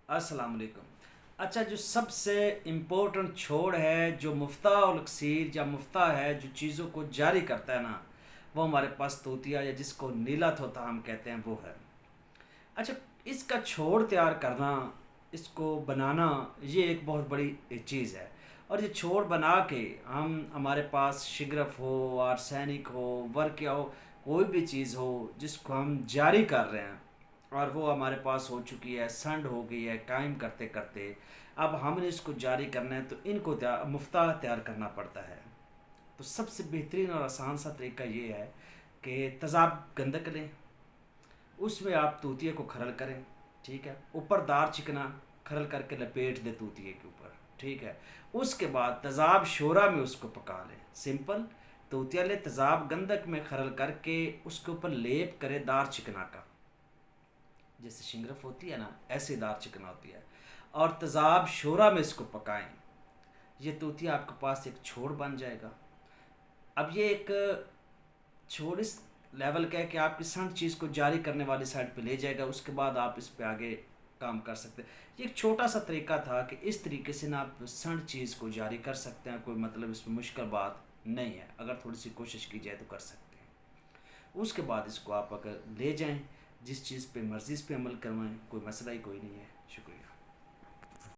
السلام علیکم۔ اچھا، جو سب سے امپورٹنٹ چھوڑ ہے، جو مفتاح الاکسیر یا مفتاح ہے، جو چیزوں کو جاری کرتا ہے نا، وہ ہمارے پاس توتیا یا جس کو نیلا طوطا ہم کہتے ہیں وہ ہے۔ اچھا، اس کا چھوڑ تیار کرنا، اس کو بنانا، یہ ایک بہت بڑی چیز ہے۔ اور یہ چھوڑ بنا کے ہمارے پاس شگرف ہو، آرسینک ہو، ورکیا ہو، کوئی بھی چیز ہو جس کو ہم جاری کر رہے ہیں اور وہ ہمارے پاس ہو چکی ہے، سنڈ ہو گئی ہے قائم کرتے کرتے، اب ہم نے اس کو جاری کرنا ہے تو ان کو مفتاح تیار کرنا پڑتا ہے۔ تو سب سے بہترین اور آسان سا طریقہ یہ ہے کہ تیزاب گندک لیں، اس میں آپ توتیے کو کھرل کریں، ٹھیک ہے، اوپر دار چکنا کھرل کر کے لپیٹ دیں توتیے کے اوپر، ٹھیک ہے۔ اس کے بعد تیزاب شورا میں اس کو پکا لیں، سمپل۔ توتیا لے، تیزاب گندک میں کھرل کر کے اس کے اوپر لیپ کرے دار چکنا کا، جیسے شنگرف ہوتی ہے نا، ایسے دار چکنا ہوتی ہے، اور تیزاب شورا میں اس کو پکائیں۔ یہ توتیا آپ کے پاس ایک چھوڑ بن جائے گا۔ اب یہ ایک چھوڑ اس لیول کا ہے کہ آپ کی سنٹ چیز کو جاری کرنے والی سائڈ پہ لے جائے گا، اس کے بعد آپ اس پہ آگے کام کر سکتے ہیں۔ یہ ایک چھوٹا سا طریقہ تھا کہ اس طریقے سے نا آپ سنٹ چیز کو جاری کر سکتے ہیں، کوئی مطلب اس میں مشکل بات نہیں ہے، اگر تھوڑی سی کوشش کی جائے تو کر سکتے ہیں۔ اس کے بعد اس کو آپ اگر لے جائیں، جس چیز پہ مرضی اس پہ عمل کروائیں، کوئی مسئلہ ہی کوئی نہیں ہے۔ شکریہ۔